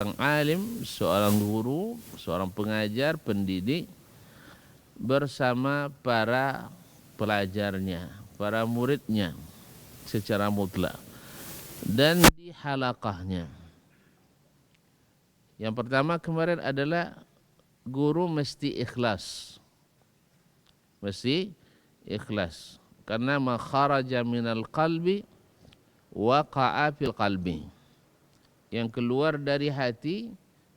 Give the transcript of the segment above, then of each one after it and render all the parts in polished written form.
seorang alim, seorang guru, seorang pengajar, pendidik bersama para pelajarnya, para muridnya secara mutlak dan di halaqahnya. Yang pertama kemarin adalah guru mesti ikhlas. Mesti ikhlas. Karena ma kharaja minal qalbi waqa'a fil qalbi. Yang keluar dari hati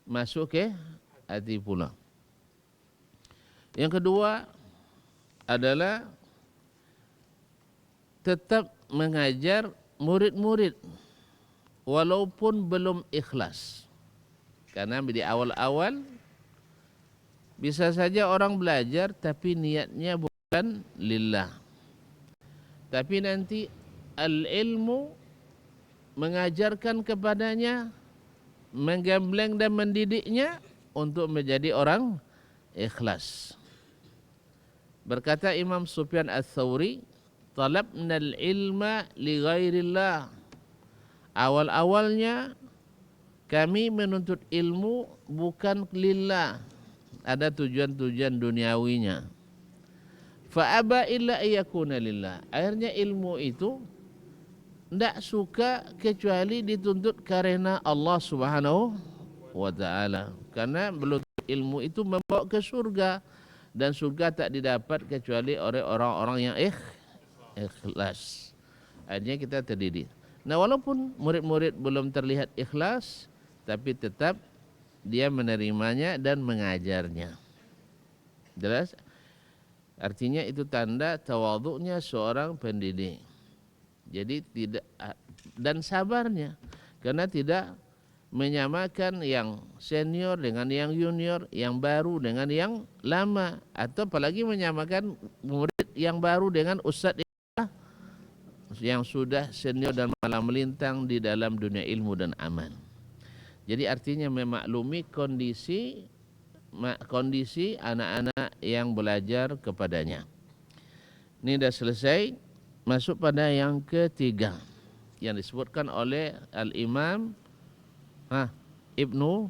masuk ke hati pula. Yang kedua adalah tetap mengajar murid-murid walaupun belum ikhlas. Karena di awal-awal bisa saja orang belajar tapi niatnya bukan lillah. Tapi nanti al-ilmu mengajarkan kepadanya, menggembleng dan mendidiknya untuk menjadi orang ikhlas. Berkata Imam Sufyan Ats-Tsauri, "Talabna al-ilma li ghairillah." Awal-awalnya kami menuntut ilmu bukan lillah, ada tujuan-tujuan duniawinya. Fa aba illa ayyakuna lillah. Akhirnya ilmu itu tidak suka kecuali dituntut karena Allah Subhanahu wa ta'ala. Karena belum ilmu itu membawa ke surga, dan surga tak didapat kecuali oleh orang-orang yang ikhlas. Akhirnya kita terdidik. Nah, walaupun murid-murid belum terlihat ikhlas, tapi tetap dia menerimanya dan mengajarnya. Jelas? Artinya itu tanda tawadhu'nya seorang pendidik. Jadi tidak, dan sabarnya, karena tidak menyamakan yang senior dengan yang junior, yang baru dengan yang lama, atau apalagi menyamakan murid yang baru dengan ustadz yang sudah senior dan malah melintang di dalam dunia ilmu dan amal. Jadi artinya memaklumi kondisi anak-anak yang belajar kepadanya. Ini dah selesai. Masuk pada yang ketiga yang disebutkan oleh Al-Imam Ibnu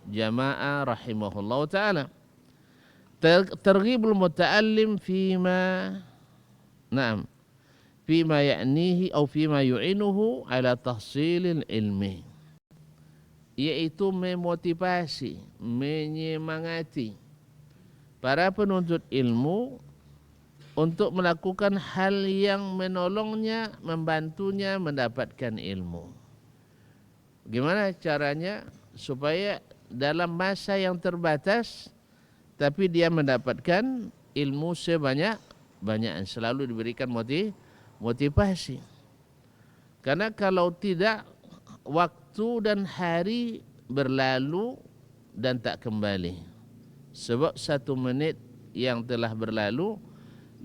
Jama'ah rahimahullah ta'ala. Targhibul muta'allim fima ya'nihi atau fima yu'inuhu ala tahsilil ilmi, yaitu memotivasi, menyemangati para penuntut ilmu untuk melakukan hal yang menolongnya, membantunya mendapatkan ilmu. Gimana caranya supaya dalam masa yang terbatas tapi dia mendapatkan ilmu sebanyak-banyak, selalu diberikan motivasi. Karena kalau tidak, waktu dan hari berlalu dan tak kembali. Sebab 1 menit yang telah berlalu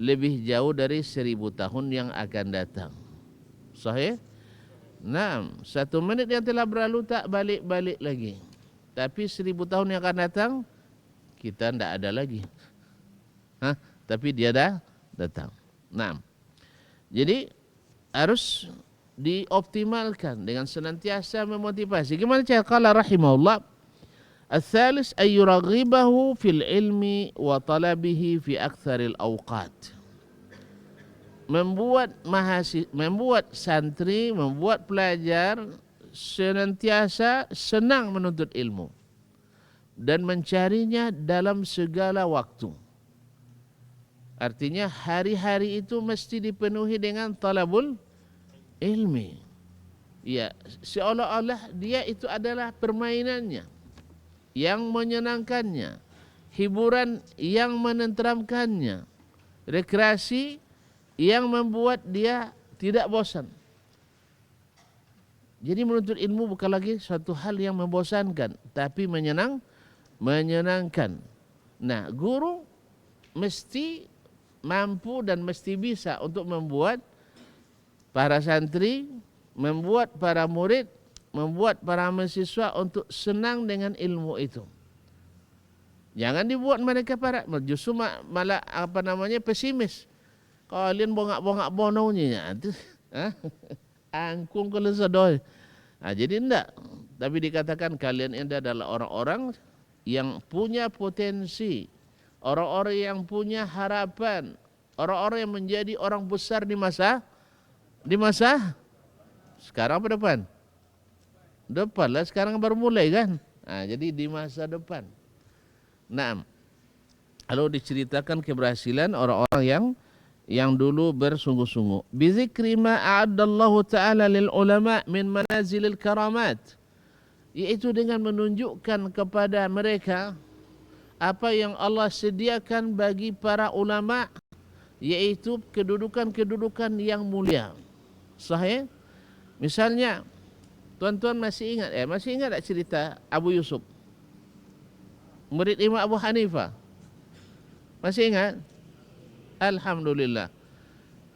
lebih jauh dari 1000 tahun yang akan datang. Sahih? Nah, 1 menit yang telah berlalu tak balik-balik lagi. Tapi 1000 tahun yang akan datang, kita tidak ada lagi. Tapi dia dah datang. Nah, jadi harus dioptimalkan dengan senantiasa memotivasi. Gimana cara? Qala rahimahullah, الثالث أن يرغبه في العلم وطلبه في أكثر الأوقات. Membuat santri, membuat pelajar senantiasa senang menuntut ilmu dan mencarinya dalam segala waktu. Artinya hari-hari itu mesti dipenuhi dengan talabul ilmi. Ya, seolah-olah dia itu adalah permainannya yang menyenangkannya, hiburan yang menenteramkannya, rekreasi yang membuat dia tidak bosan. Jadi menuntut ilmu bukan lagi suatu hal yang membosankan, tapi menyenangkan. Nah, guru mesti mampu dan mesti bisa untuk membuat para santri, membuat para murid, membuat para mahasiswa untuk senang dengan ilmu itu. Jangan dibuat mereka justru malah pesimis. Kalian bongak-bongak bonounya itu. Angkung kalau sedoi. Nah, jadi enggak. Tapi dikatakan kalian ini adalah orang-orang yang punya potensi, orang-orang yang punya harapan, orang-orang yang menjadi orang besar di masa sekarang apa depan? Depan lah, sekarang baru mulai kan. Nah, jadi di masa depan. Nah, kalau diceritakan keberhasilan orang-orang yang dulu bersungguh-sungguh. Bizikri ma a'addallahu ta'ala lil ulama min manazilil karamat. Yaitu dengan menunjukkan kepada mereka apa yang Allah sediakan bagi para ulama, yaitu kedudukan-kedudukan yang mulia. Sahih? Misalnya, tuan-tuan masih ingat tak cerita Abu Yusuf? Murid Imam Abu Hanifah. Masih ingat? Alhamdulillah.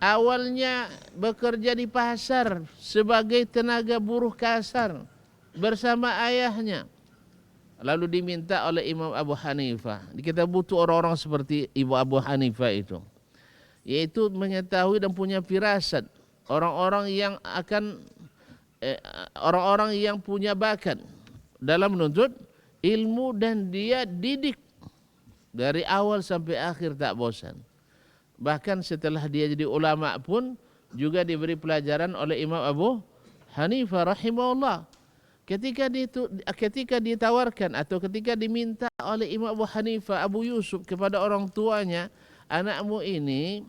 Awalnya bekerja di pasar sebagai tenaga buruh kasar bersama ayahnya. Lalu diminta oleh Imam Abu Hanifah. Kita butuh orang-orang seperti Ibu Abu Hanifah itu. Yaitu mengetahui dan punya firasat. Orang-orang yang punya bakat dalam menuntut ilmu, dan dia didik dari awal sampai akhir tak bosan. Bahkan setelah dia jadi ulama pun juga diberi pelajaran oleh Imam Abu Hanifah rahimahullah. Ketika ditawarkan atau ketika diminta oleh Imam Abu Hanifah, Abu Yusuf kepada orang tuanya, anakmu ini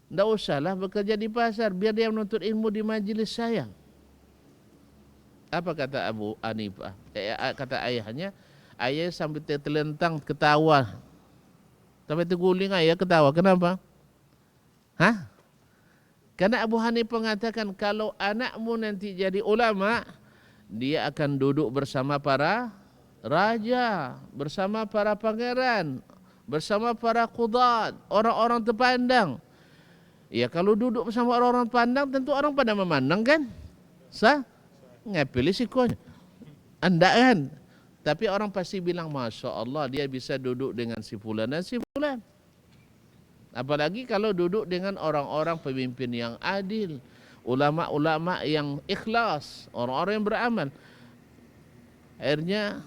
tidak usahlah bekerja di pasar, biar dia menuntut ilmu di majelis saya. Apa kata Abu Hanifah? Kata ayahnya, ayah sambil terlentang ketawa. Sampai terguling ayah ketawa. Kenapa? Karena Abu Hanifah mengatakan kalau anakmu nanti jadi ulama, dia akan duduk bersama para raja, bersama para pangeran, bersama para qudat, orang-orang terpandang. Ya, kalau duduk bersama orang-orang pandang, tentu orang pada memandang kan? Ngapil sikonya. Anda kan? Tapi orang pasti bilang, Masya Allah, dia bisa duduk dengan si fulan dan si fulan. Apalagi kalau duduk dengan orang-orang pemimpin yang adil, ulama-ulama yang ikhlas, orang-orang yang beramal. Akhirnya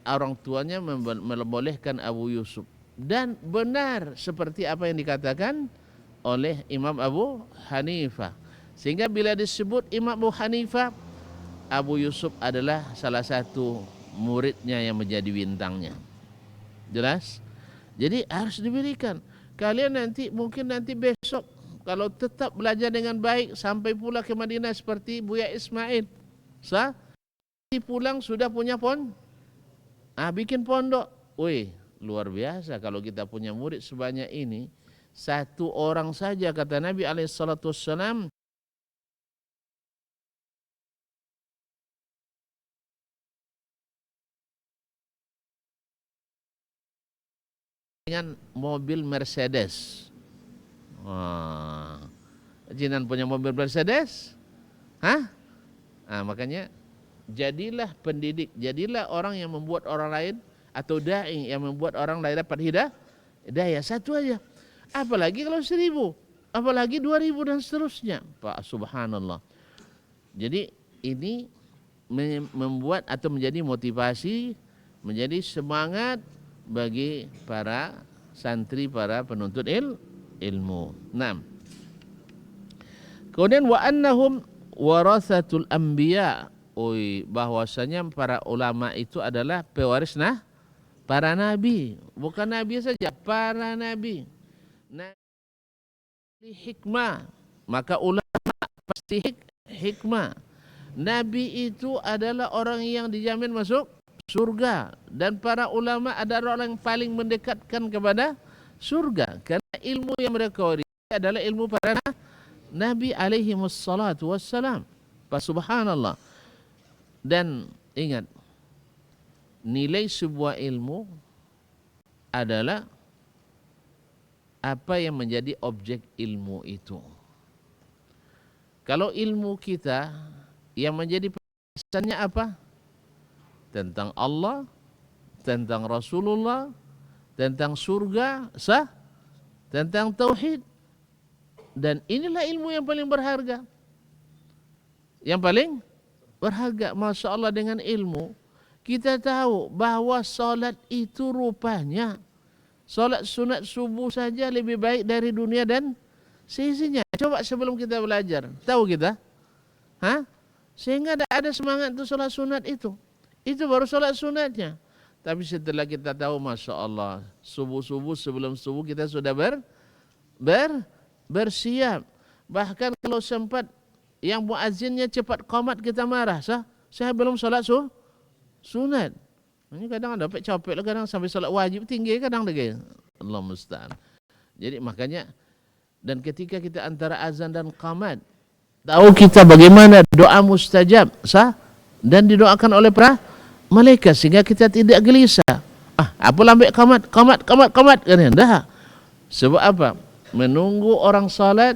orang tuanya membolehkan Abu Yusuf. Dan benar seperti apa yang dikatakan oleh Imam Abu Hanifah. Sehingga bila disebut Imam Abu Hanifah, Abu Yusuf adalah salah satu muridnya yang menjadi bintangnya. Jelas? Jadi harus diberikan. Kalian mungkin nanti besok kalau tetap belajar dengan baik sampai pula ke Madinah seperti Buya Ismail. Pulang sudah punya bikin pondok. Wih, luar biasa kalau kita punya murid sebanyak ini. Satu orang saja kata Nabi SAW dengan mobil Mercedes. Jinan punya mobil Mercedes? Makanya jadilah pendidik, jadilah orang yang membuat orang lain, atau da'i yang membuat orang lain dapat hidayah. Satu aja. Apalagi kalau 1000, apalagi 2000 dan seterusnya. Pak, subhanallah. Jadi ini membuat atau menjadi motivasi, menjadi semangat bagi para santri, para penuntut ilmu. Kemudian wa annahum warasatul anbiya. Bahwasanya para ulama itu adalah pewaris para nabi. Bukan nabi saja, para nabi. Nabi hikmah, maka ulama pasti hikmah. Nabi itu adalah orang yang dijamin masuk surga, dan para ulama adalah orang yang paling mendekatkan kepada surga, karena ilmu yang mereka warisi adalah ilmu para nabi alaihi wassalatu wassalam. Subhanallah. Dan ingat, nilai sebuah ilmu adalah apa yang menjadi objek ilmu itu. Kalau ilmu kita yang menjadi pesannya apa? Tentang Allah, tentang Rasulullah, tentang surga, tentang tauhid. Dan inilah ilmu yang paling berharga. Yang paling berharga. Masya Allah, dengan ilmu kita tahu bahwa solat itu rupanya solat sunat subuh saja lebih baik dari dunia dan seisinya. Coba sebelum kita belajar, tahu kita? Hah? Sehingga ada semangat untuk solat sunat itu. Itu baru solat sunatnya. Tapi setelah kita tahu, Masya Allah, subuh-subuh sebelum subuh kita sudah bersiap. Bahkan kalau sempat yang muazzinnya cepat qomat kita marah. Saya belum solat sunat. Ini kadang dapat capek lah, kadang sampai solat wajib tinggi, kadang lagi. Allah musta'an. Jadi makanya, dan ketika kita antara azan dan qamat, tahu kita bagaimana doa mustajab dan didoakan oleh para malaikat, sehingga kita tidak gelisah. Apa lambat qamat kan ya? Dah. Sebab apa? Menunggu orang salat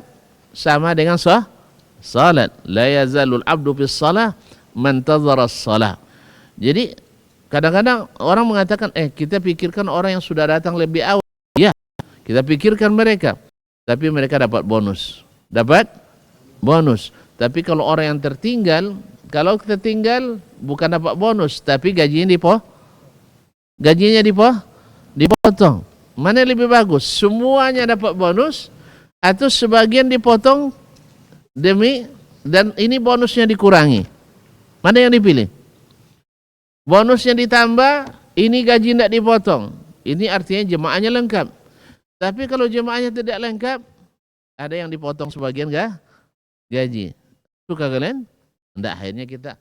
sama dengan salat. La yazalul abdu bis salah mantazara as-salah. Jadi kadang-kadang orang mengatakan, kita pikirkan orang yang sudah datang lebih awal. Ya, kita pikirkan mereka. Tapi mereka dapat bonus. Tapi kalau orang yang tertinggal, kalau kita tinggal bukan dapat bonus, tapi gajinya dipotong. Mana yang lebih bagus? Semuanya dapat bonus atau sebagian dipotong dan ini bonusnya dikurangi? Mana yang dipilih? Bonusnya ditambah, ini gaji tidak dipotong. Ini artinya jemaahnya lengkap. Tapi kalau jemaahnya tidak lengkap, ada yang dipotong sebagian gaji. Suka kalian? Tidak, akhirnya kita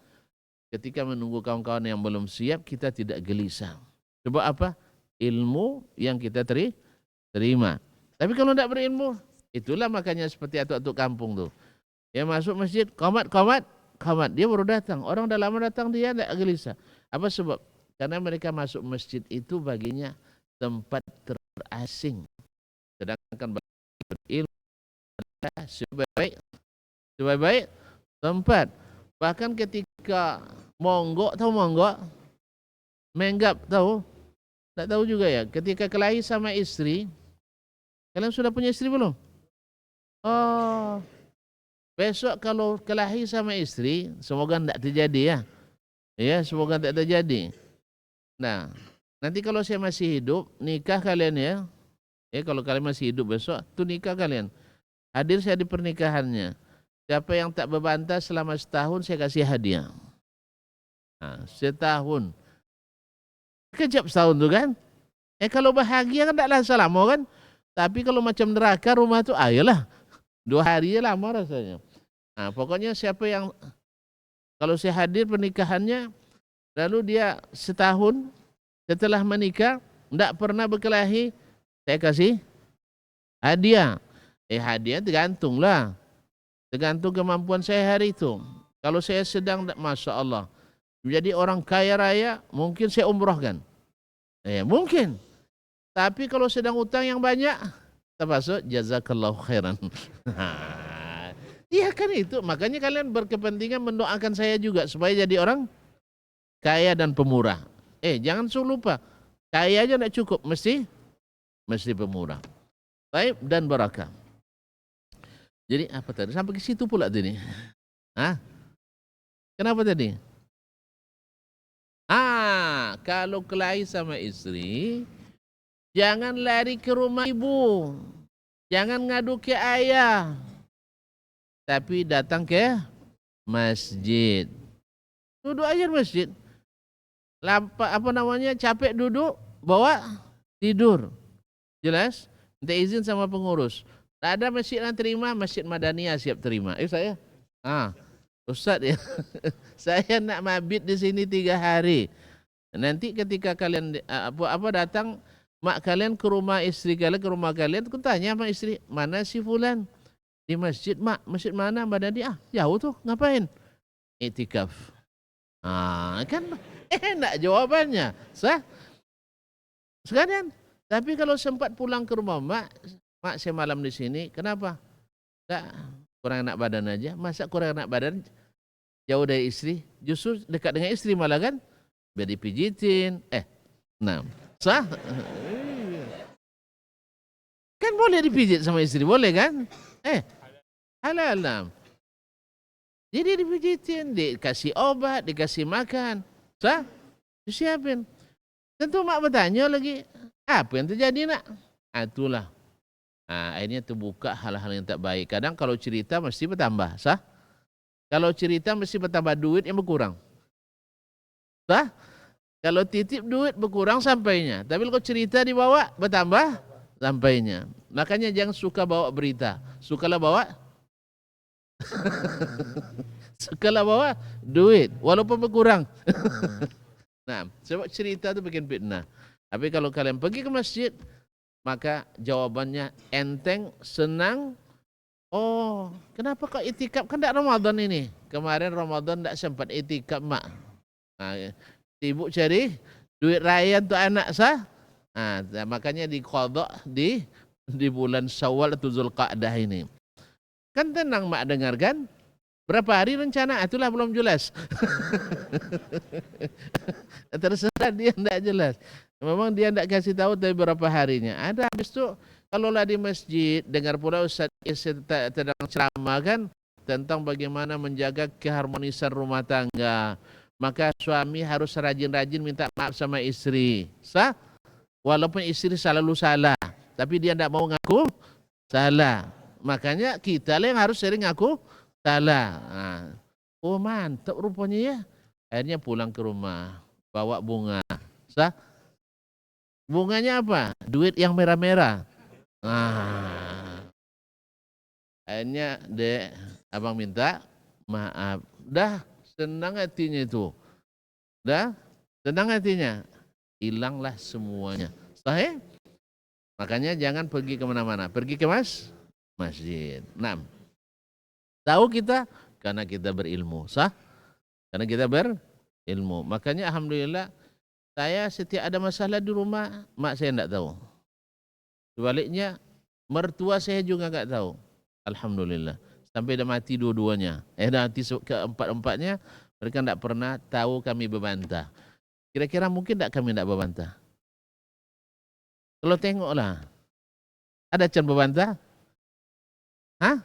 ketika menunggu kawan-kawan yang belum siap, kita tidak gelisah. Sebab apa? Ilmu yang kita terima. Tapi kalau tidak berilmu, itulah makanya seperti atuk-atuk kampung tuh. Yang masuk masjid, qamat. Dia baru datang. Orang dah lama datang, dia tidak gelisah. Apa sebab? Karena mereka masuk masjid itu baginya tempat terasing. Sedangkan berilmu sebaik-baik tempat. Bahkan ketika monggok, menggap tahu? Tak tahu juga ya. Ketika kelahi sama istri, kalian sudah punya istri belum? Oh, besok kalau kelahi sama istri, semoga tidak terjadi ya. Ya, semoga tidak terjadi. Nah, nanti kalau saya masih hidup, nikah kalian ya. Kalau kalian masih hidup besok, itu nikah kalian. Hadir saya di pernikahannya. Siapa yang tak berbantah selama setahun, saya kasih hadiah. Nah, setahun. Kejap setahun tu kan. Kalau bahagia kan tak rasa lama kan. Tapi kalau macam neraka rumah tu, ayolah. 2 hari je lama rasanya. Nah, pokoknya siapa yang, kalau saya hadir pernikahannya, lalu dia setahun setelah menikah, tidak pernah berkelahi, saya kasih hadiah. Hadiah tergantunglah. Tergantung kemampuan saya hari itu. Kalau saya sedang, Masya Allah, menjadi orang kaya raya, mungkin saya umrohkan. Mungkin. Tapi kalau sedang utang yang banyak, termasuk jazakallahu khairan. Iya kan itu. Makanya kalian berkepentingan mendoakan saya juga supaya jadi orang kaya dan pemurah. Jangan lupa, kaya aja tidak cukup, mesti pemurah. Baik dan barakah. Jadi apa tadi? Sampai ke situ pula tadi. Kenapa tadi? Kalau kelahi sama istri, jangan lari ke rumah ibu. Jangan ngadu ke ayah. Tapi datang ke masjid. Duduk aja di masjid. Capek duduk, bawa tidur. Jelas? Minta izin sama pengurus. Tak ada masjid yang terima, Masjid Madaniyah siap terima. Saya. Ustaz ya. Saya nak mabit di sini 3 hari. Nanti ketika kalian datang, mak kalian ke rumah istri kalian, ke rumah kalian, aku tanya sama istri, mana si fulan? Di masjid, mak. Masjid mana Madaniyah? Jauh tuh, ngapain? Iktikaf. Kan enak jawabannya. Sekalian. Tapi kalau sempat pulang ke rumah, mak saya malam di sini, kenapa? Tak, kurang enak badan aja. Masa kurang enak badan jauh dari istri? Justru dekat dengan istri malah kan? Biar dipijitin. Sah? Kan boleh dipijit sama istri, boleh kan? Halal. Jadi dipijitin, dikasih obat, dikasih makan. Sah? Disiapin. Tentu mak bertanya lagi, apa yang terjadi nak? Itulah. Akhirnya terbuka hal-hal yang tak baik. Kadang kalau cerita mesti bertambah. Sah? Kalau cerita mesti bertambah, duit yang berkurang. Sah? Kalau titip duit berkurang sampainya. Tapi kalau cerita dibawa bertambah sampainya. Makanya jangan suka bawa berita. Sukalah bawa sukalah bawa duit walaupun berkurang. Nah, sebab cerita itu bikin fitnah. Tapi kalau kalian pergi ke masjid, maka jawabannya enteng, senang. Oh, kenapa kau itikaf? Kan tak Ramadan ini. Kemarin Ramadan tak sempat itikaf mak. Sibuk cari duit raya untuk anak sah. Makanya diqadha di bulan Syawal atau Zulqa'dah ini. Kan tenang mak dengar kan? Berapa hari rencana? Itulah belum jelas. Terserah dia tidak jelas. Memang dia tidak kasih tahu tapi berapa harinya. Ada habis itu kalau lah di masjid dengar pula Ustaz sedang ceramah kan tentang bagaimana menjaga keharmonisan rumah tangga. Maka suami harus rajin-rajin minta maaf sama istri. Sah? Walaupun istri selalu salah, tapi dia tidak mau ngaku salah. Makanya kita lah yang harus sering ngaku salah. Oh mantap rupanya ya. Akhirnya pulang ke rumah, bawa bunga. Sah? Bunganya apa? Duit yang merah-merah. Akhirnya abang minta maaf. Dah senang hatinya itu. Dah senang hatinya. Hilanglah semuanya. Sahih? Makanya jangan pergi kemana-mana. Pergi ke masjid. 6. Tahu kita? Karena kita berilmu. Sah? Karena kita berilmu. Makanya alhamdulillah saya setiap ada masalah di rumah, mak saya tidak tahu. Sebaliknya, mertua saya juga enggak tahu. Alhamdulillah. Sampai dah mati dua-duanya. Dah mati keempat-empatnya, mereka tidak pernah tahu kami berbantah. Kira-kira mungkin tak kami tidak berbantah? Kalau tengoklah, ada can berbantah? Hah?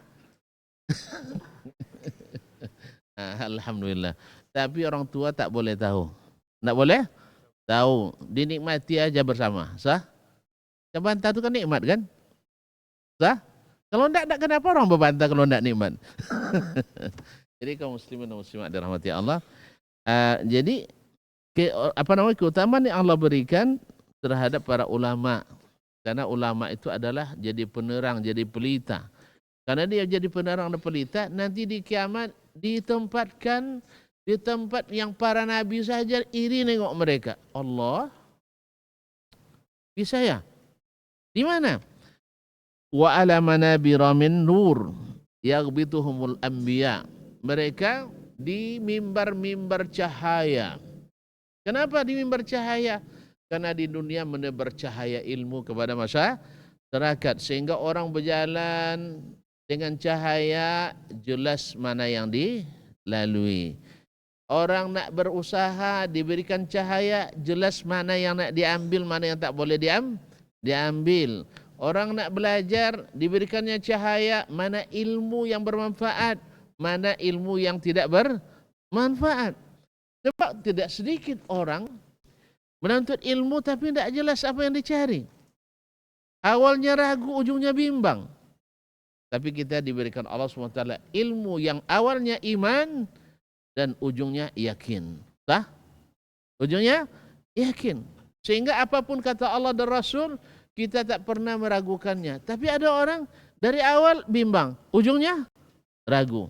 Alhamdulillah. Tapi orang tua tak boleh tahu. Tak boleh tahu. Dinikmati aja bersama. Sah? Berbantah itu kan nikmat kan? Sah? Kalau tidak kenapa orang berbantah kalau tidak nikmat? Jadi kaum muslimin dan muslimat dirahmati Allah. Jadi keutamaan yang Allah berikan terhadap para ulama, karena ulama itu adalah jadi penerang, jadi pelita. Karena dia jadi penerang dan pelita, nanti di kiamat ditempatkan di tempat yang para nabi saja iri nengok mereka. Allah, bisa ya? Di mana? Wa ala manabira min nur yaghbituhumul anbiya. Mereka di mimbar-mimbar cahaya. Kenapa di mimbar cahaya? Karena di dunia menebar cahaya ilmu kepada masyarakat sehingga orang berjalan dengan cahaya jelas mana yang dilalui. Orang nak berusaha diberikan cahaya jelas mana yang nak diambil, mana yang tak boleh diambil. Orang nak belajar diberikannya cahaya mana ilmu yang bermanfaat, mana ilmu yang tidak bermanfaat. Sebab tidak sedikit orang menuntut ilmu tapi tidak jelas apa yang dicari. Awalnya ragu, ujungnya bimbang. Tapi kita diberikan Allah SWT ilmu yang awalnya iman dan ujungnya yakin. Sah? Ujungnya yakin. Sehingga apapun kata Allah dan Rasul, kita tak pernah meragukannya. Tapi ada orang dari awal bimbang, ujungnya ragu.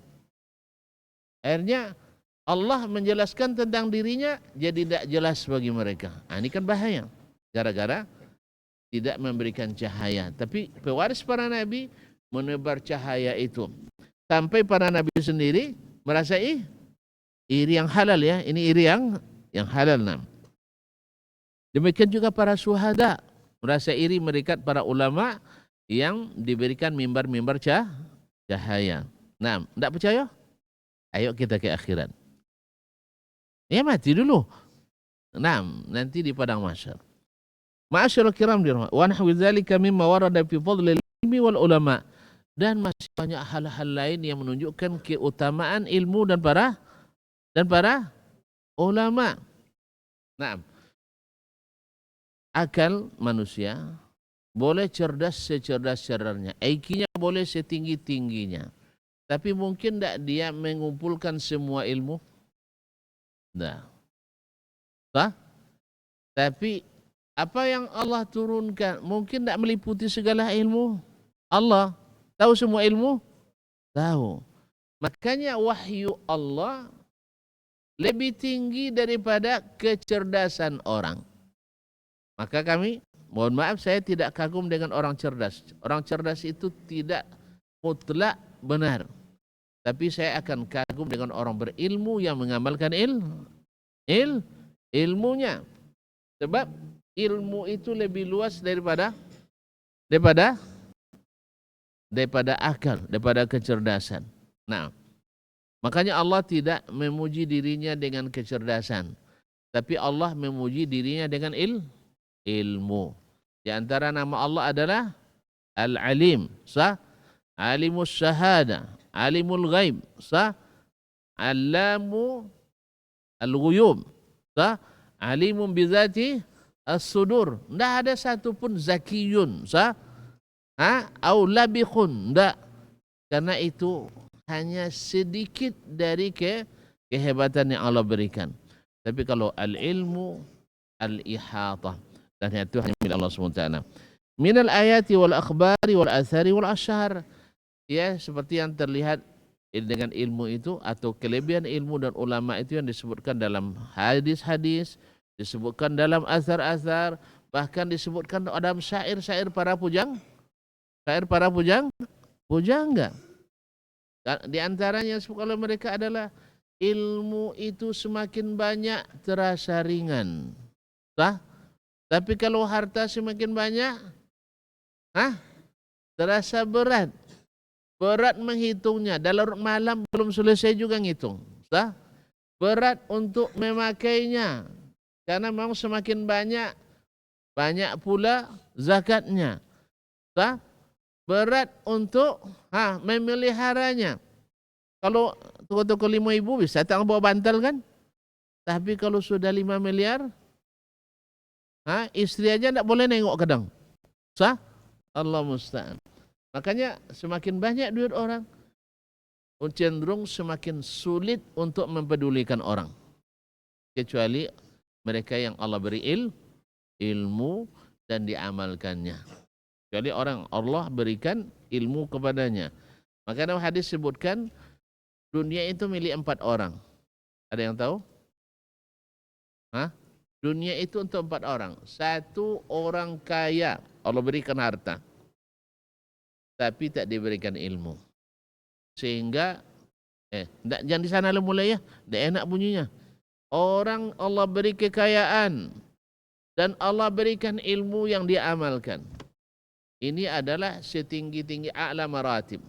Akhirnya Allah menjelaskan tentang dirinya jadi tidak jelas bagi mereka. Ini kan bahaya. Gara-gara tidak memberikan cahaya. Tapi pewaris para nabi menebar cahaya itu. Sampai para nabi sendiri merasa iri yang halal ya. Ini iri yang halal. Demikian juga para syuhada merasa iri mereka para ulama yang diberikan mimbar-mimbar cahaya. Tidak percaya? Ayo kita ke akhirat. Ya mati dulu. Nanti di padang mahsyar. Ma'asyarul kiram dirahmati wa nahwu dzalika mimma warada fi fadlil ilmi wal ulama. Dan masih banyak hal-hal lain yang menunjukkan keutamaan ilmu dan para ulama. Nah, akal manusia boleh cerdas secerdas-cerdasnya, IQ-nya boleh setinggi-tingginya, tapi mungkin tidak dia mengumpulkan semua ilmu? Nah, tapi apa yang Allah turunkan mungkin tidak meliputi segala ilmu. Allah tahu semua ilmu? Tahu. Makanya wahyu Allah lebih tinggi daripada kecerdasan orang. Maka kami, mohon maaf, saya tidak kagum dengan orang cerdas. Orang cerdas itu tidak mutlak benar. Tapi saya akan kagum dengan orang berilmu yang mengamalkan ilmunya. Sebab ilmu itu lebih luas daripada akal, daripada kecerdasan. Nah, makanya Allah tidak memuji dirinya dengan kecerdasan, tapi Allah memuji dirinya dengan ilmu. Di antara nama Allah adalah Al-Alim, sah? Alimus Syahada, Alimul Ghaib, sah? Allamu Al-Ghuyub, sah? Alimun bizati as-sudur. Tidak ada satupun zakiyun, sah? Au labikhun, tidak. Karena itu hanya sedikit dari kehebatan yang Allah berikan. Tapi kalau al-ilmu, al-ihatah, dan itu hanya milik Allah SWT. Minal ayati wal akhbari wal athari wal asyhar. Ya, seperti yang terlihat dengan ilmu itu, atau kelebihan ilmu dan ulama itu yang disebutkan dalam hadis-hadis, disebutkan dalam azhar-azhar, bahkan disebutkan dalam syair-syair para pujangga. Di antaranya kalau mereka adalah ilmu itu semakin banyak terasa ringan, tapi kalau harta semakin banyak, terasa berat menghitungnya. Dalam malam belum selesai juga ngitung, berat untuk memakainya, karena memang semakin banyak pula zakatnya, berat untuk memeliharanya. Kalau toko-toko 5.000 bisa tak bawa bantal kan? Tapi kalau sudah 5 miliar, istri aja tidak boleh nengok kadang. Allah musta'an. Makanya semakin banyak duit orang, cenderung semakin sulit untuk mempedulikan orang. Kecuali mereka yang Allah beri ilmu dan diamalkannya. Kecuali orang Allah berikan ilmu kepadanya. Maka dalam hadis sebutkan dunia itu milik 4 orang. Ada yang tahu? Dunia itu untuk 4 orang. 1 orang kaya, Allah berikan harta, tapi tak diberikan ilmu. Sehingga jangan di sana mulai ya, tak enak bunyinya. Orang Allah beri kekayaan dan Allah berikan ilmu yang dia amalkan. Ini adalah setinggi-tinggi a'la maratib.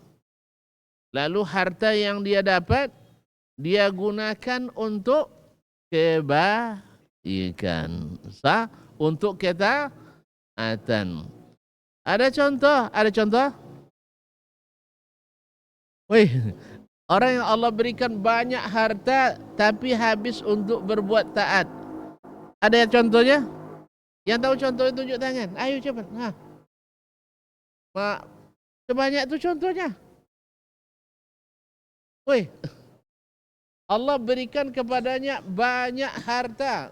Lalu harta yang dia dapat, dia gunakan untuk kebaikan, untuk ketaatan. Ada contoh? Orang yang Allah berikan banyak harta tapi habis untuk berbuat taat. Ada contohnya? Yang tahu contoh itu tunjuk tangan. Ayo cepat. Sebanyak itu contohnya. Allah berikan kepadanya banyak harta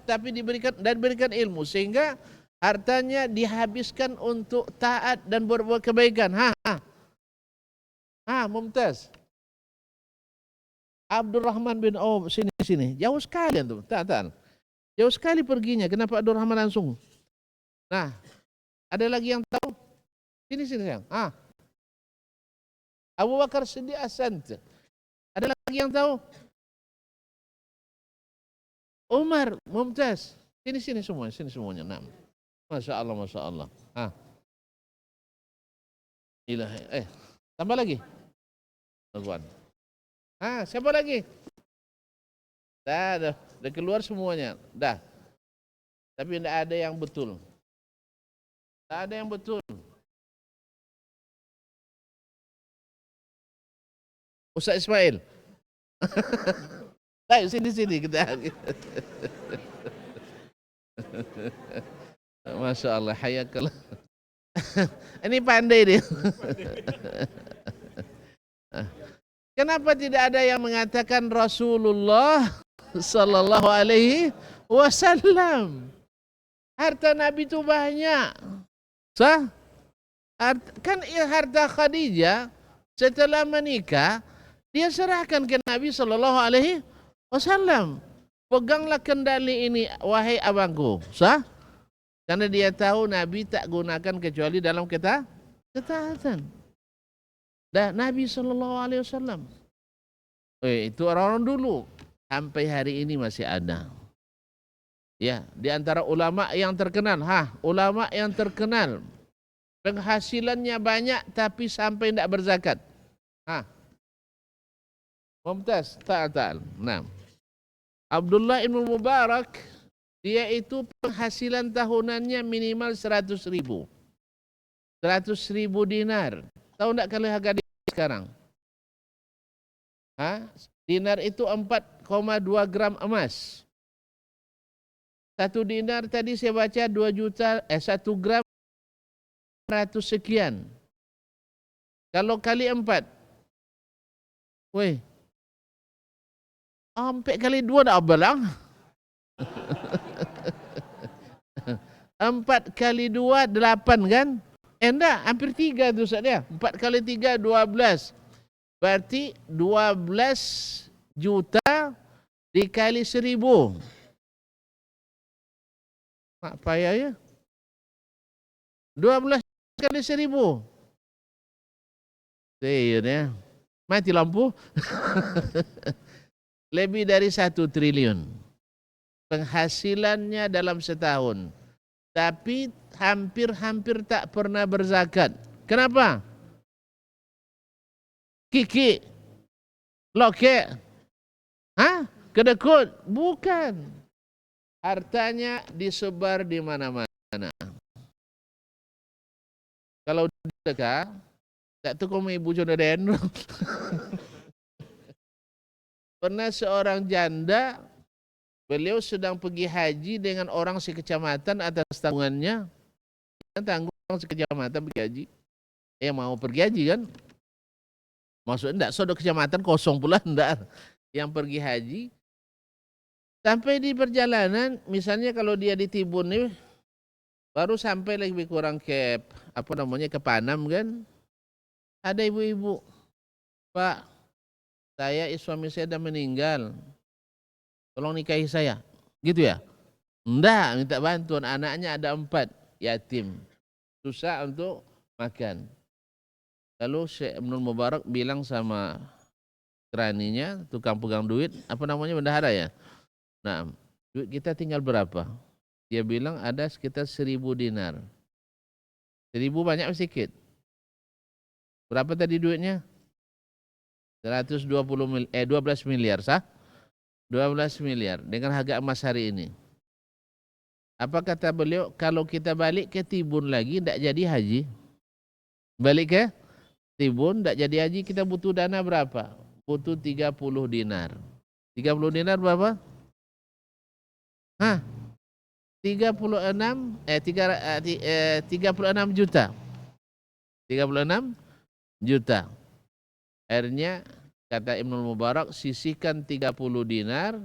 tapi diberikan ilmu, sehingga hartanya dihabiskan untuk taat dan berbuat kebaikan. Mumtaz. Abdurrahman bin Auf, sini. Jauh sekali antum. Tak. Jauh sekali perginya. Kenapa Abdurrahman langsung? Nah, ada lagi yang tahu? Sini sayang. Abu Bakar Siddiq Asant. Ada lagi yang tahu? Umar, Mumtaz. Sini semuanya. Nah. Masya Allah. Ilahi. Tambah lagi. Tuan. Siapa lagi? Dah keluar semuanya. Dah. Tapi tidak ada yang betul. Tak ada yang betul. Ustaz Ismail. Ayo sini kita. Masya Allah, hayakallah. Ini pandai dia. Kenapa tidak ada yang mengatakan Rasulullah Sallallahu Alaihi Wasallam? Harta Nabi itu banyak. Sah? Kan harta Khadijah setelah menikah dia serahkan ke Nabi Sallallahu Alaihi Wasallam. Peganglah kendali ini wahai abangku. Sah? Karena dia tahu Nabi tak gunakan kecuali dalam ketaatan. Dan Nabi Sallallahu Alaihi Wasallam. Itu orang-orang dulu. Sampai hari ini masih ada. Ya, di antara ulama yang terkenal. Ulama yang terkenal. Penghasilannya banyak tapi sampai tidak berzakat. Mumtaz, ta'al. Nah, Abdullah ibn Mubarak, dia itu penghasilan tahunannya minimal 100 ribu. 100 ribu dinar. Tahu tidak kalau harga sekarang? Dinar itu 4,2 gram emas. 1 dinar tadi saya baca 1 gram 100 sekian. Kalau kali 4. Sampai kali 2 dah abalang. 4 kali 2 8 kan? Enggak, hampir 3 tu Ustaz dia. 4 kali 3 12. Berarti 12 juta dikali 1000. Mak payah ya. 12 kali 1000. Sayur ya. Mati lampu. Lebih dari 1 triliun. Penghasilannya dalam setahun. Tapi hampir tak pernah berzakat. Kenapa? Kiki, loke, kedekut? Bukan. Hartanya disebar di mana-mana. Kalau dekat, tak tahu kau ibu jodoh den. Pernah seorang janda, beliau sedang pergi haji dengan orang sekecamatan atas tanggungannya. Tanggung orang sekecamatan pergi haji. Mau pergi haji kan? Maksudnya enggak, sodok kecamatan kosong pula enggak. Yang pergi haji. Sampai di perjalanan, misalnya kalau dia di Tibun nih, baru sampai lebih kurang ke ke Panam kan. Ada ibu-ibu, Pak, suami saya sudah meninggal. Tolong nikahi saya. Gitu ya? Enggak, minta bantuan. Anaknya ada 4, yatim. Susah untuk makan. Lalu Syekh Ibnul Mubarak bilang sama keraninya, tukang pegang duit, bendahara ya. Nah, duit kita tinggal berapa? Dia bilang ada sekitar 1000 dinar. 1000 banyak atau sedikit? Berapa tadi duitnya? 12 miliar, sah? 12 miliar dengan harga emas hari ini. Apa kata beliau? Kalau kita balik ke Tibun lagi, tidak jadi haji. Balik ke Tibun, tidak jadi haji, kita butuh dana berapa? Butuh 30 dinar. 30 dinar berapa? 36 juta. 36 juta. Akhirnya kata Ibnul Mubarak, sisihkan 30 dinar,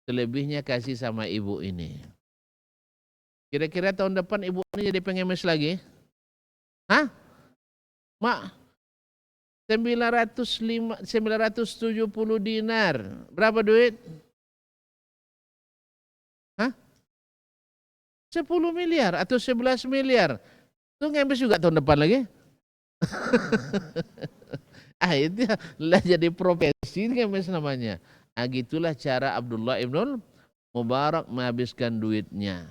selebihnya kasih sama ibu ini. Kira-kira tahun depan ibu ini jadi pengemis lagi? Mak, 970 dinar. Berapa duit? 10 miliar atau 11 miliar. Itu ngemis juga tahun depan lagi. Itu lah jadi profesi ngemis namanya. Gitulah cara Abdullah ibn Mubarak menghabiskan duitnya.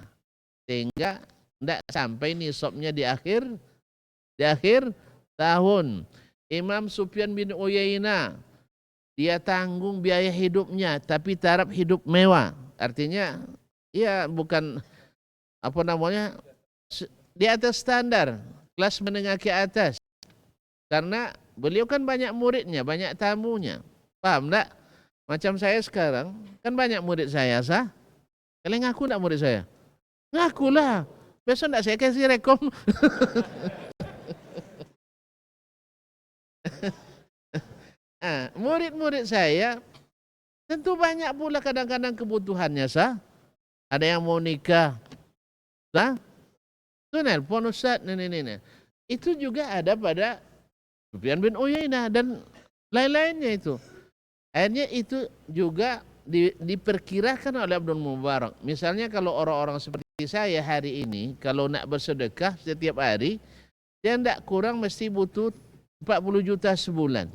Sehingga tidak sampai nisabnya di akhir tahun. Imam Sufyan bin Uyainah, dia tanggung biaya hidupnya tapi taraf hidup mewah. Artinya ya bukan di atas standar, kelas menengah ke atas. Karena beliau kan banyak muridnya, banyak tamunya. Paham enggak? Macam saya sekarang, kan banyak murid saya, sah? Kalian ngaku enggak murid saya? Ngakulah. Besok enggak saya kasih rekom. Murid-murid saya tentu banyak pula kadang-kadang kebutuhannya, sah? Ada yang mau nikah, sah? Itu nelpon Ustaz, ini. Itu juga ada pada Sufyan bin Uyainah dan lain-lainnya itu. Akhirnya itu juga diperkirakan oleh Abdul Mubarak. Misalnya kalau orang-orang seperti saya hari ini, kalau nak bersedekah setiap hari, dia tidak kurang mesti butuh 40 juta sebulan.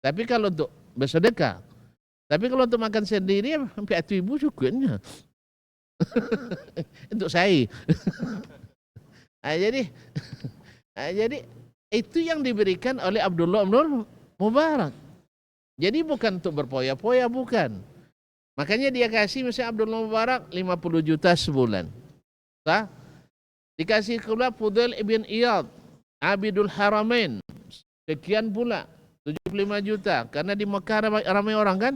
Tapi kalau untuk bersedekah, tapi kalau untuk makan sendiri, sampai 1.000 cukupnya. Untuk saya. Jadi itu yang diberikan oleh Abdullah bin Mubarak. Jadi bukan untuk berpoya-poya, bukan. Makanya dia kasih misalnya Abdullah Mubarak 50 juta sebulan. Sah? Dikasih pula Fudail ibn Iyad, Abidul Haramain, sekian pula 75 juta. Karena di Mekah ramai orang kan.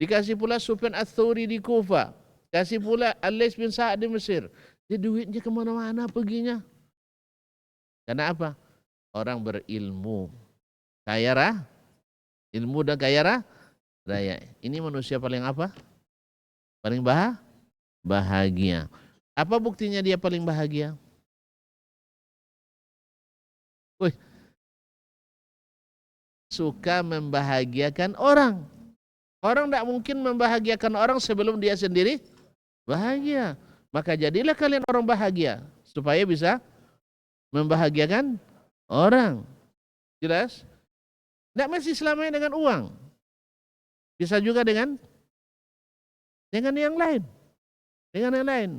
Dikasih pula Sufyan Ats-Tsauri di Kufa. Kasih pula Al-Lais bin Sa'ad di Mesir. Jadi duitnya kemana-mana perginya. Karena apa? Orang berilmu. Kaya rah, ilmu dan kaya raya. Ini manusia paling apa? Paling bahagia. Apa buktinya dia paling bahagia? Wih, suka membahagiakan orang. Orang tidak mungkin membahagiakan orang sebelum dia sendiri bahagia. Maka jadilah kalian orang bahagia supaya bisa membahagiakan orang. Jelas? Tidak mesti selamanya dengan uang. Bisa juga dengan yang lain. Dengan yang lain.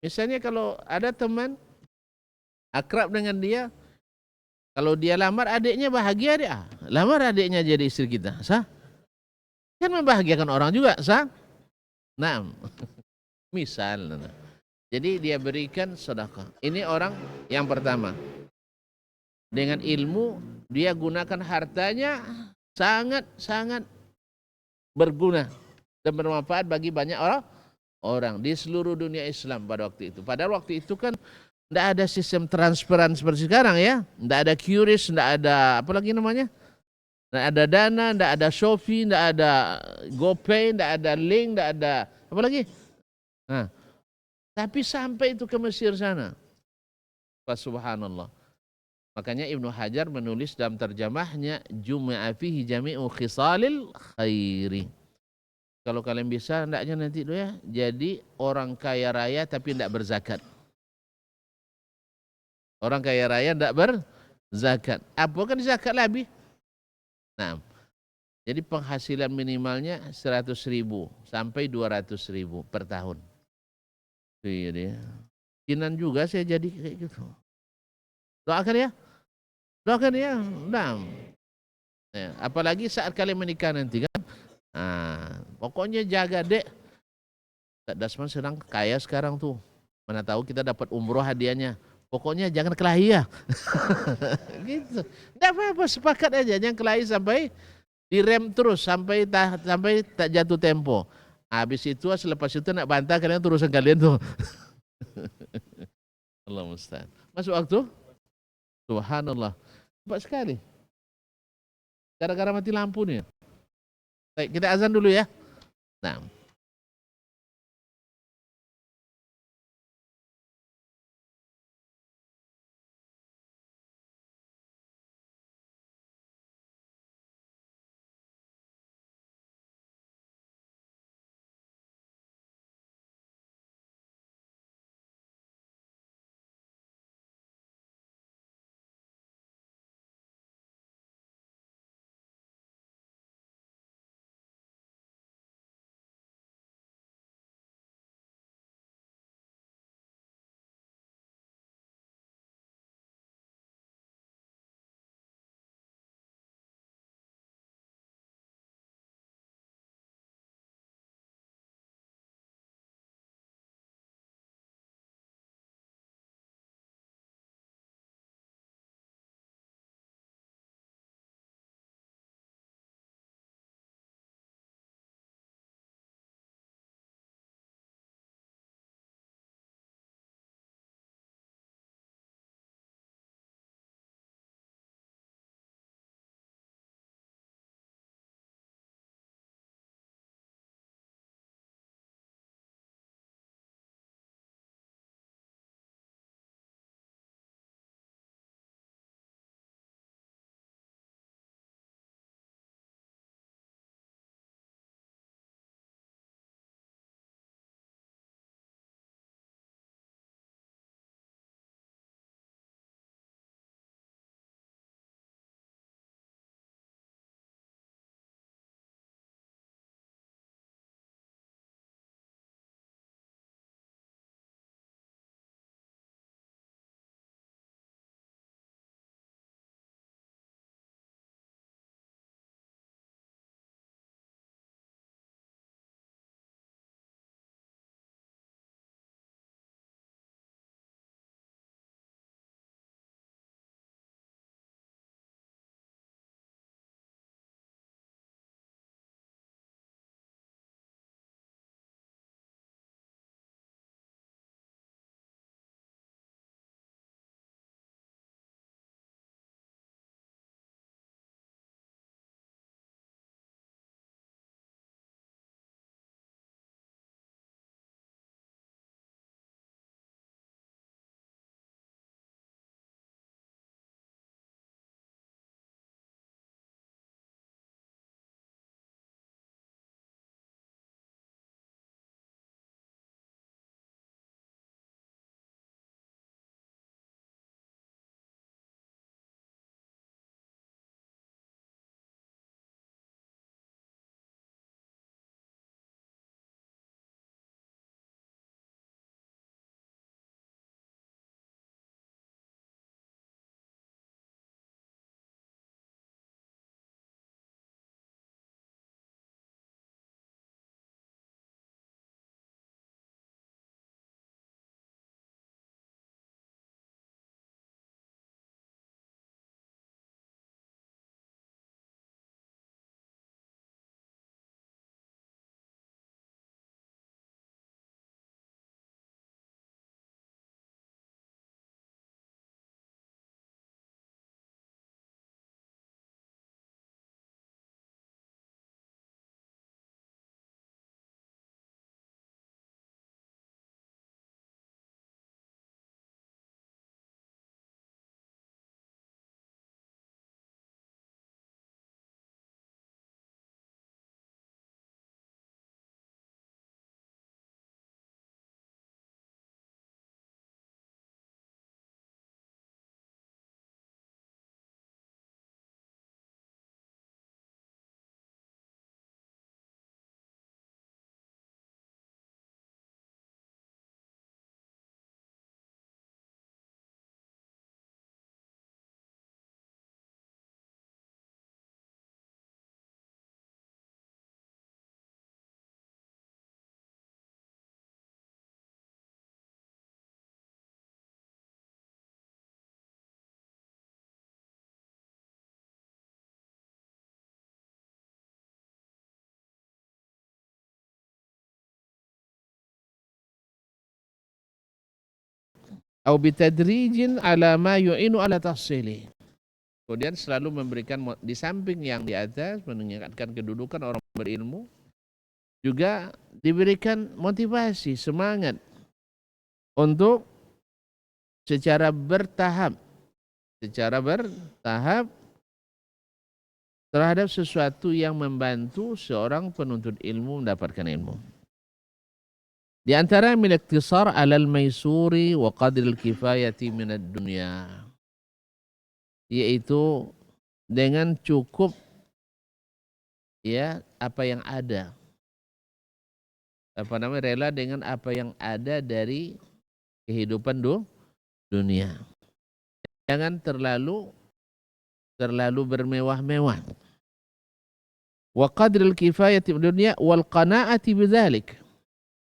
Misalnya kalau ada teman akrab dengan dia, kalau dia lamar adiknya bahagia dia. Lamar adiknya jadi istri kita. Sah? Kan membahagiakan orang juga, sah? Nah, misal. Jadi dia berikan sedekah. Ini orang yang pertama. Dengan ilmu dia gunakan hartanya sangat-sangat berguna dan bermanfaat bagi banyak orang di seluruh dunia Islam pada waktu itu. Padahal waktu itu kan tidak ada sistem transferan seperti sekarang ya. Tidak ada QRIS, tidak ada apa lagi namanya? Tidak ada Dana, tidak ada Shopee, tidak ada GoPay, tidak ada Link, tidak ada apa lagi? Nah, tapi sampai itu ke Mesir sana. Subhanallah. Makanya Ibnu Hajar menulis dalam terjemahnya Juma'a fihi jami'u khisalil khairi. Kalau kalian bisa, hendaknya nanti itu ya, jadi orang kaya raya tapi tidak berzakat. Orang kaya raya tidak berzakat. Apa kan zakat lebih? Nah, jadi penghasilan minimalnya 100.000 sampai 200.000 per tahun. Iya dia. Kinan juga saya jadi kayak gitu. Doakan ya. Doakan ya. Nah. Ya, apalagi saat kalian menikah nanti kan. Nah, pokoknya jaga dek. Kak Dasman sedang kaya sekarang tuh. Mana tahu kita dapat umroh hadiahnya. Pokoknya jangan kelahi ya. Gitu. Enggak apa-apa, sepakat aja jangan kelahi sampai direm terus sampai tak jatuh tempo. Habis itu selepas itu nak bantah kalian terusan kalian tuh. Allah musta'an. Masuk waktu? Subhanallah. Cepat sekali. Gara-gara mati lampu nih. Baik, kita azan dulu ya. Nah. Au bitadrijin ala ma yu'inu ala tahsili. Kemudian selalu memberikan di samping yang di atas meningkatkan kedudukan orang berilmu, juga diberikan motivasi, semangat untuk secara bertahap terhadap sesuatu yang membantu seorang penuntut ilmu mendapatkan ilmu. Di antara al-iktisar 'alal maisuri wa qadril kifayati minad dunya, yaitu dengan cukup ya apa yang ada. Rela dengan apa yang ada dari kehidupan dunia. Jangan terlalu bermewah-mewah. Wa qadril kifayati minad dunya wal qanaa'ati bidzalik.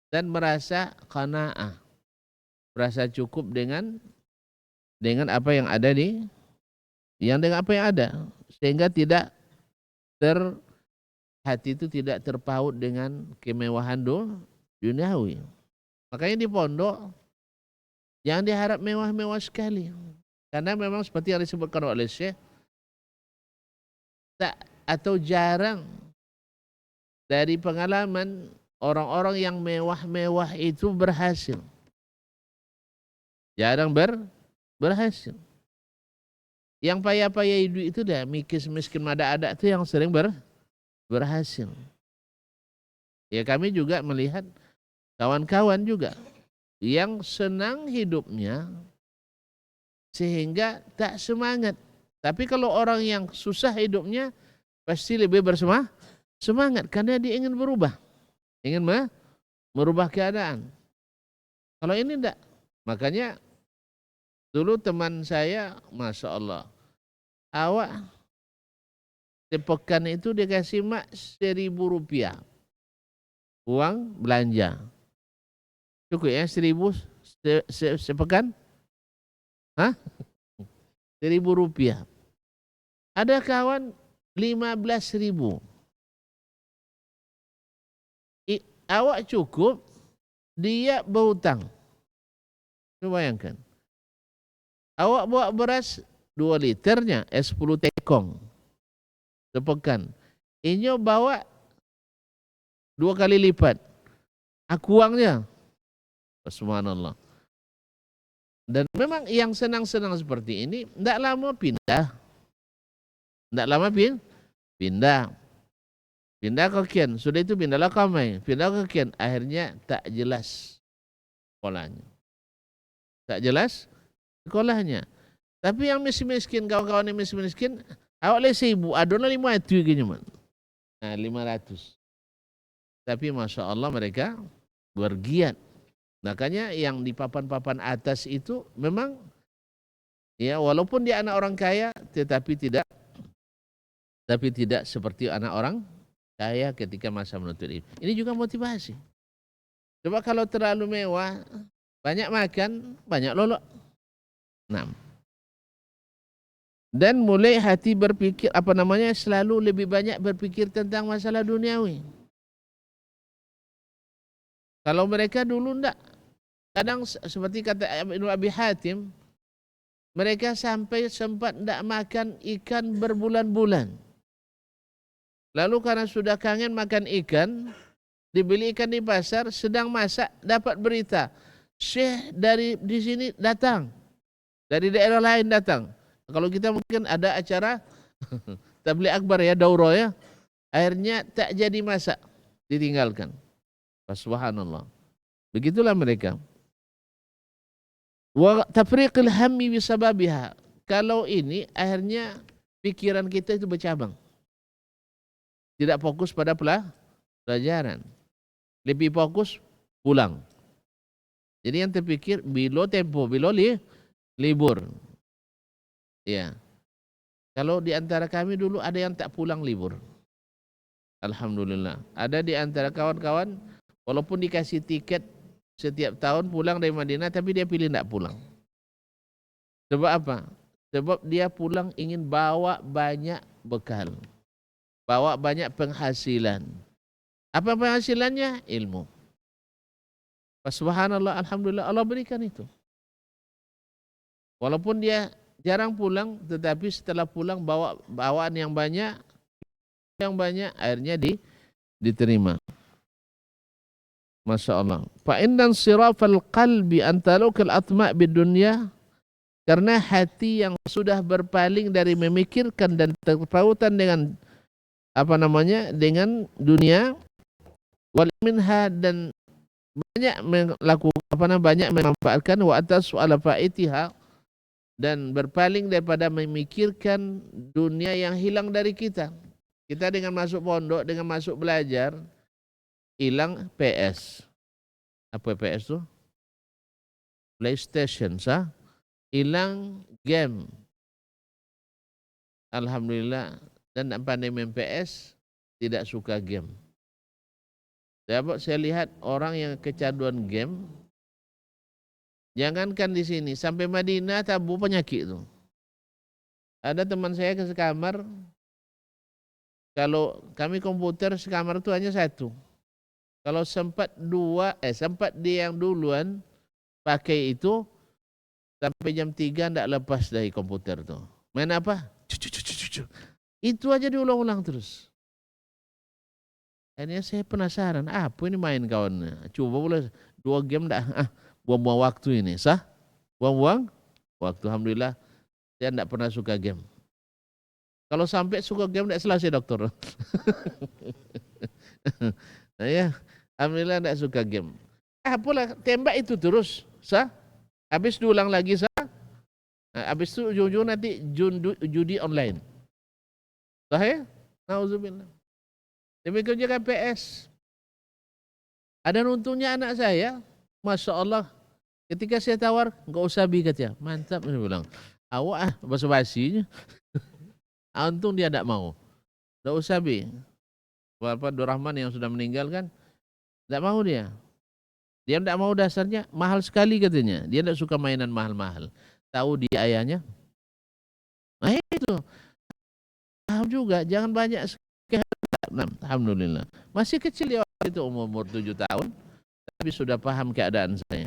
Dan merasa qanaah, merasa cukup dengan apa yang ada dengan apa yang ada, sehingga hati itu tidak terpaut dengan kemewahan duniawi. Makanya di pondok jangan diharap mewah-mewah sekali, karena memang seperti yang disebutkan oleh Syekh, jarang dari pengalaman orang-orang yang mewah-mewah itu berhasil. Jarang berhasil. Yang payah-payah itu dah miskin mada-ada itu yang sering berhasil. Ya kami juga melihat kawan-kawan juga yang senang hidupnya sehingga tak semangat. Tapi kalau orang yang susah hidupnya pasti lebih bersemangat karena dia ingin berubah. Ingin merubah keadaan. Kalau ini enggak. Makanya dulu teman saya, Masya Allah, awak sepekan itu dikasih mak 1.000 rupiah uang belanja. Cukup ya 1.000 sepekan? Hah? 1.000 rupiah. Ada kawan 15.000. Awak cukup, dia berhutang. Coba bayangkan. Awak bawa beras 2 liternya, 10 tekong sepekan. Inyo bawa 2 kali lipat. Aku uangnya. Subhanallah. Dan memang yang senang-senang seperti ini tidak lama pindah. Tidak lama pindah. Pindah ke Kian, sudah itu pindahlah ke Mai, pindah ke Kian, akhirnya tak jelas sekolahnya. Tak jelas sekolahnya. Tapi yang miskin, kawan-kawan yang miskin, awak le 1.000, adona 500 gini man. Nah, 500. Tapi Masya Allah mereka bergiat. Makanya yang di papan-papan atas itu memang ya walaupun dia anak orang kaya tetapi tidak seperti anak orang kaya ketika masa menuntut ilmu. Ini juga motivasi. Coba kalau terlalu mewah, banyak makan, banyak lolok. 6. Dan mulai hati berpikir selalu lebih banyak berpikir tentang masalah duniawi. Kalau mereka dulu enggak, kadang seperti kata Ibnu Abi Hatim, mereka sampai sempat enggak makan ikan berbulan-bulan. Lalu karena sudah kangen makan ikan, dibeli ikan di pasar, sedang masak, dapat berita, Syekh dari di sini datang, dari daerah lain datang. Kalau kita mungkin ada acara tabligh akbar ya, daurah ya, akhirnya tak jadi masak, ditinggalkan. Subhanallah. Begitulah mereka. Wa tafriqil hammi bisababiha. Kalau ini akhirnya pikiran kita itu bercabang. Tidak fokus pada pelajaran. Lebih fokus pulang. Jadi yang terpikir bilo libur. Ya. Kalau di antara kami dulu ada yang tak pulang libur. Alhamdulillah. Ada di antara kawan-kawan walaupun dikasih tiket setiap tahun pulang dari Madinah tapi dia pilih tak pulang. Sebab apa? Sebab dia pulang ingin bawa banyak bekal. Bawa banyak penghasilan. Apa penghasilannya? Ilmu. Subhanallah, alhamdulillah Allah berikan itu. Walaupun dia jarang pulang, tetapi setelah pulang bawa bawaan yang banyak, akhirnya diterima. Masya Allah. Fa inna sirafal qalbi antalukal atma' bidunya, karena hati yang sudah berpaling dari memikirkan dan terpautan dengan dengan dunia, wal minha, dan banyak melakukan banyak memanfaatkan, wa atas ala faitiha, dan berpaling daripada memikirkan dunia yang hilang dari kita. Kita dengan masuk pondok, dengan masuk belajar, hilang PS. Apa PS tuh? PlayStation, sah? Hilang game. Alhamdulillah. Dan pandai main PS, tidak suka game. Saya lihat orang yang kecanduan game, jangankan di sini, sampai Madinah tabu penyakit itu. Ada teman saya ke sekamar, kalau kami komputer sekamar itu hanya satu. Kalau sempat dia yang duluan pakai itu, sampai jam 3 tidak lepas dari komputer tuh. Main apa? Itu aja diulang-ulang terus. Akhirnya saya penasaran, apa ini main kawannya? Coba boleh 2 game dah. Buang-buang waktu ini, sah? Buang-buang waktu. Alhamdulillah, saya tidak pernah suka game. Kalau sampai suka game tidak selesai, dokter. Nah, ya, alhamdulillah tidak suka game. Apalah, tembak itu terus, sah? Habis diulang lagi, sah? Habis itu ujung-ujung nanti judi online. Sah ya? Nauzubillah. Demikian juga PS. Ada untungnya anak saya, Masya Allah. Ketika saya tawar, enggak usah bi katanya. Mantap, saya bilang. Awak basa-basinya. Untung dia tidak mau. Enggak usah bi. Bapak Durrahman yang sudah meninggal kan, tidak mau dia. Dia tidak mau, dasarnya mahal sekali katanya. Dia tidak suka mainan mahal-mahal. Tahu dia ayahnya? Nah itu. Tahu juga, jangan banyak sekali. Alhamdulillah. Masih kecil ya waktu itu, umur 7 tahun. Tapi sudah paham keadaan saya.